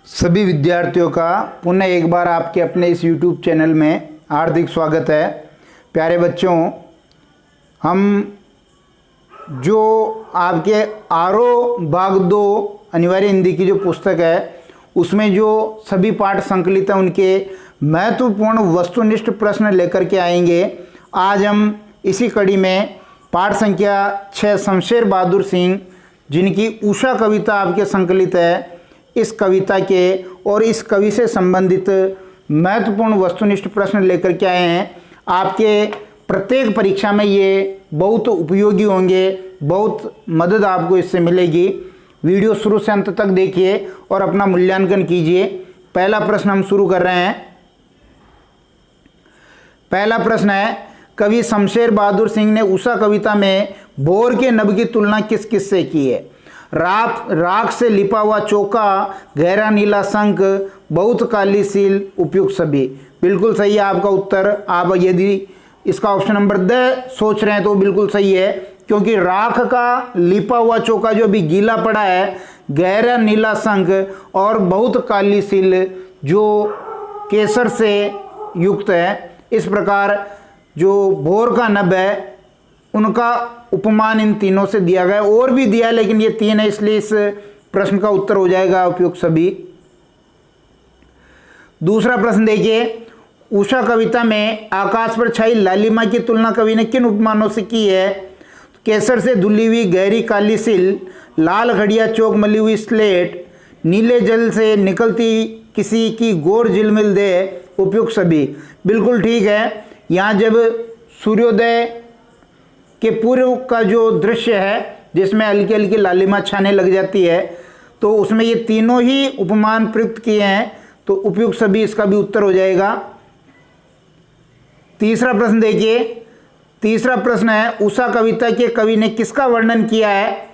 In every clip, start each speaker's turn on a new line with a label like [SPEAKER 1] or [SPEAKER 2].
[SPEAKER 1] सभी विद्यार्थियों का पुनः एक बार आपके अपने इस YouTube चैनल में हार्दिक स्वागत है। प्यारे बच्चों, हम जो आपके आरो भाग 2 अनिवार्य हिंदी की जो पुस्तक है उसमें जो सभी पाठ संकलित हैं उनके महत्वपूर्ण वस्तुनिष्ठ प्रश्न लेकर के आएंगे। आज हम इसी कड़ी में पाठ संख्या 6 शमशेर बहादुर सिंह, जिनकी उषा कविता आपके संकलित है, इस कविता के और इस कवि से संबंधित महत्वपूर्ण वस्तुनिष्ठ प्रश्न लेकर के आए हैं। आपके प्रत्येक परीक्षा में ये बहुत उपयोगी होंगे, बहुत मदद आपको इससे मिलेगी। वीडियो शुरू से अंत तक देखिए और अपना मूल्यांकन कीजिए। पहला प्रश्न हम शुरू कर रहे हैं। पहला प्रश्न है, कवि शमशेर बहादुर सिंह ने उषा कविता में भोर के नभ की तुलना किस किस से की है? राख से लिपा हुआ चौका, गहरा नीला शंख, बहुत काली सील, उपयुक्त सभी। बिल्कुल सही है आपका उत्तर। आप यदि इसका ऑप्शन नंबर द सोच रहे हैं तो बिल्कुल सही है, क्योंकि राख का लिपा हुआ चौका जो अभी गीला पड़ा है, गहरा नीला शंख और बहुत काली सील जो केसर से युक्त है। इस प्रकार जो भोर का नभ है उनका उपमान इन तीनों से दिया गया। और भी दिया है लेकिन ये 3 है, इसलिए इस प्रश्न का उत्तर हो जाएगा उपयुक्त सभी। दूसरा प्रश्न देखिए, उषा कविता में आकाश पर छाई लालिमा की तुलना कवि ने किन उपमानों से की है? केसर से धुली हुई गहरी काली सिल, लाल घड़िया चौक मली हुई स्लेट, नीले जल से निकलती किसी की गोर झिलमिल दे, उपयुक्त सभी। बिल्कुल ठीक है। यहाँ जब सूर्योदय के पूर्व का जो दृश्य है जिसमें हल्की हल्की लालिमा छाने लग जाती है, तो उसमें ये तीनों ही उपमान प्रयुक्त किए हैं, तो उपयुक्त सभी इसका भी उत्तर हो जाएगा। तीसरा प्रश्न देखिए। तीसरा प्रश्न है, उषा कविता के कवि ने किसका वर्णन किया है?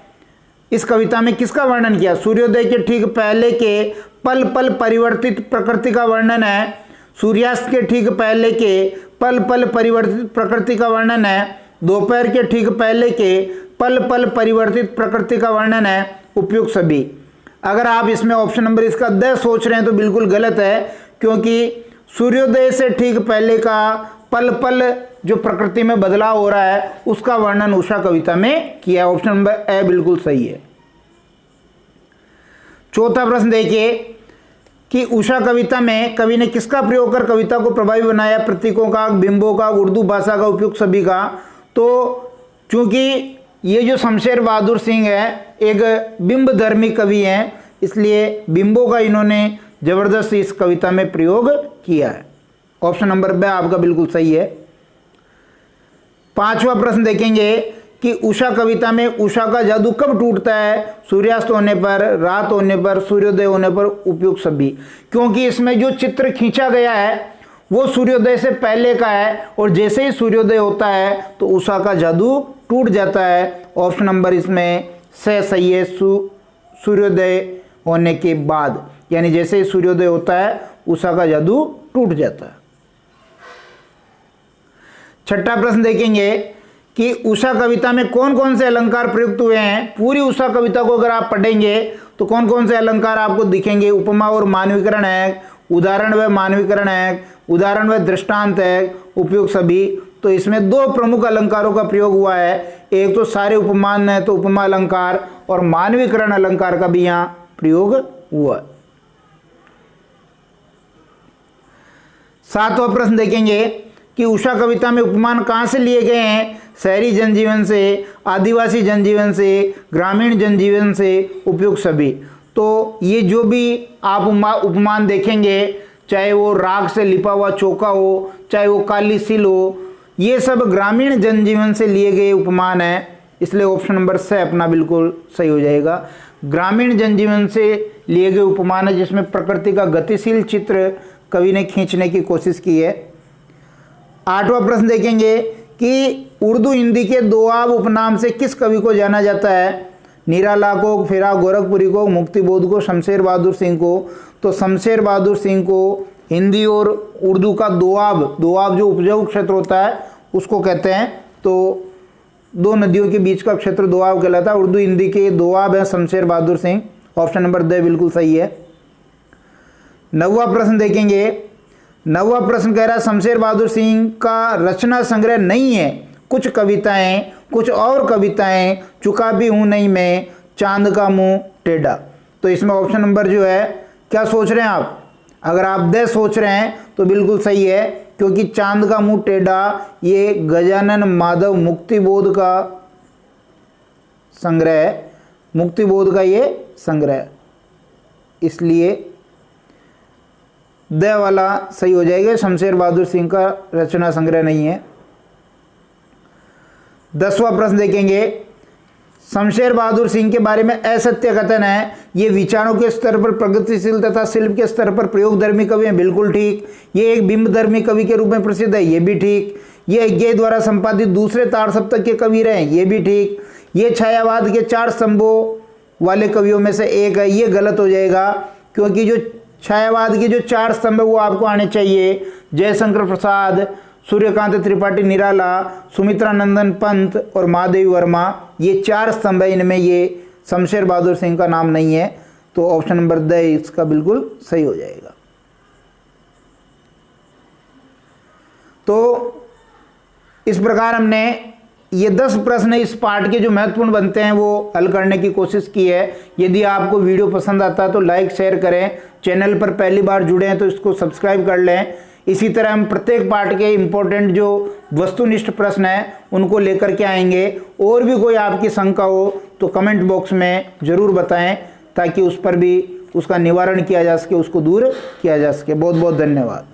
[SPEAKER 1] इस कविता में किसका वर्णन किया? सूर्योदय के ठीक पहले के पल पल परिवर्तित प्रकृति का वर्णन है, सूर्यास्त के ठीक पहले के पल पल परिवर्तित प्रकृति का वर्णन है, दोपहर के ठीक पहले के पल पल परिवर्तित प्रकृति का वर्णन है, उपयुक्त सभी। अगर आप इसमें ऑप्शन नंबर इसका द सोच रहे हैं तो बिल्कुल गलत है, क्योंकि सूर्योदय से ठीक पहले का पल पल जो प्रकृति में बदलाव हो रहा है उसका वर्णन उषा कविता में किया। ऑप्शन नंबर ए बिल्कुल सही है। चौथा प्रश्न देखिए कि उषा कविता में कवि ने किसका प्रयोग कर कविता को प्रभावी बनाया? प्रतीकों का, बिंबों का, उर्दू भाषा का, उपयुक्त सभी का। तो चूंकि ये जो शमशेर बहादुर सिंह है एक बिंब धर्मी कवि हैं, इसलिए बिंबों का इन्होंने जबरदस्त इस कविता में प्रयोग किया है। ऑप्शन नंबर बी आपका बिल्कुल सही है। पांचवा प्रश्न देखेंगे कि उषा कविता में उषा का जादू कब टूटता है? सूर्यास्त होने पर, रात होने पर, सूर्योदय होने पर, उपयुक्त सभी। क्योंकि इसमें जो चित्र खींचा गया है वो सूर्योदय से पहले का है और जैसे ही सूर्योदय होता है तो उषा का जादू टूट जाता है। ऑप्शन नंबर इसमें से सही है, सूर्योदय होने के बाद, यानी जैसे ही सूर्योदय होता है उषा का जादू टूट जाता है। छठा प्रश्न देखेंगे कि उषा कविता में कौन कौन से अलंकार प्रयुक्त हुए हैं? पूरी उषा कविता को अगर आप पढ़ेंगे तो कौन कौन से अलंकार आपको दिखेंगे? उपमा और मानवीकरण है, उदाहरण व मानवीकरण है, उदाहरण व दृष्टांत है, उपयुक्त सभी। तो इसमें 2 प्रमुख अलंकारों का प्रयोग हुआ है, एक तो सारे उपमान है तो उपमा अलंकार, और मानवीकरण अलंकार का भी यहाँ प्रयोग हुआ। 7वां प्रश्न देखेंगे कि उषा कविता में उपमान कहाँ से लिए गए हैं? शहरी जनजीवन से, आदिवासी जनजीवन से, ग्रामीण जनजीवन से, उपयुक्त सभी। तो ये जो भी आप उपमान देखेंगे, चाहे वो राख से लिपा हुआ चौका हो, चाहे वो काली सील हो, ये सब ग्रामीण जनजीवन से लिए गए उपमान है, इसलिए ऑप्शन नंबर से अपना बिल्कुल सही हो जाएगा। ग्रामीण जनजीवन से लिए गए उपमान है जिसमें प्रकृति का गतिशील चित्र कवि ने खींचने की कोशिश की है। 8वां प्रश्न देखेंगे कि उर्दू हिंदी के दोआब उपनाम से किस कवि को जाना जाता है? निराला को, फिराक गोरखपुरी को, मुक्तिबोध को, शमशेर बहादुर सिंह को। तो शमशेर बहादुर सिंह को हिंदी और उर्दू का दोआब जो उपजाऊ क्षेत्र होता है उसको कहते हैं। तो 2 नदियों के बीच का क्षेत्र दोआब कहलाता है। उर्दू हिंदी के दोआब है Shamsher Bahadur Singh. Option number the बिल्कुल सही है। 9वां प्रश्न देखेंगे। 9वां प्रश्न कह रहा है शमशेर बहादुर सिंह का रचना संग्रह नहीं है, कुछ कविताएं, कुछ और कविताएं, चुका भी हूं नहीं मैं, चांद का मुंह टेढ़ा। तो इसमें ऑप्शन नंबर जो है, क्या सोच रहे हैं आप? अगर आप दे सोच रहे हैं तो बिल्कुल सही है, क्योंकि चांद का मुंह टेढ़ा ये गजानन माधव मुक्तिबोध का संग्रह, मुक्तिबोध का ये संग्रह, इसलिए द वाला सही हो जाएगा। शमशेर बहादुर सिंह का रचना संग्रह नहीं है। 10वां प्रश्न देखेंगे। शमशेर बहादुर सिंह के बारे में असत्य कथन है, ये विचारों के स्तर पर प्रगतिशील तथा शिल्प के स्तर पर प्रयोगधर्मी कवि हैं, बिल्कुल ठीक। ये एक बिंबधर्मी कवि के रूप में प्रसिद्ध है, ये भी ठीक। ये अज्ञेय द्वारा संपादित दूसरे ताड़ सप्तक के कवि रहे, ये भी ठीक। ये छायावाद के 4 स्तंभों वाले कवियों में से एक है, ये गलत हो जाएगा, क्योंकि जो छायावाद के जो 4 स्तंभ है वो आपको आने चाहिए। जयशंकर प्रसाद, सूर्यकांत त्रिपाठी निराला, सुमित्रा नंदन पंत और महादेवी वर्मा, ये 4 स्तंभ है, इनमें ये शमशेर बहादुर सिंह का नाम नहीं है। तो ऑप्शन नंबर द इसका बिल्कुल सही हो जाएगा। तो इस प्रकार हमने ये 10 प्रश्न इस पार्ट के जो महत्वपूर्ण बनते हैं वो हल करने की कोशिश की है। यदि आपको वीडियो पसंद आता है तो लाइक शेयर करें, चैनल पर पहली बार जुड़े हैं तो इसको सब्सक्राइब कर लें। इसी तरह हम प्रत्येक पार्ट के इम्पोर्टेंट जो वस्तुनिष्ठ प्रश्न हैं उनको लेकर के आएंगे। और भी कोई आपकी शंका हो तो कमेंट बॉक्स में ज़रूर बताएं, ताकि उस पर भी उसका निवारण किया जा सके, उसको दूर किया जा सके। बहुत बहुत धन्यवाद।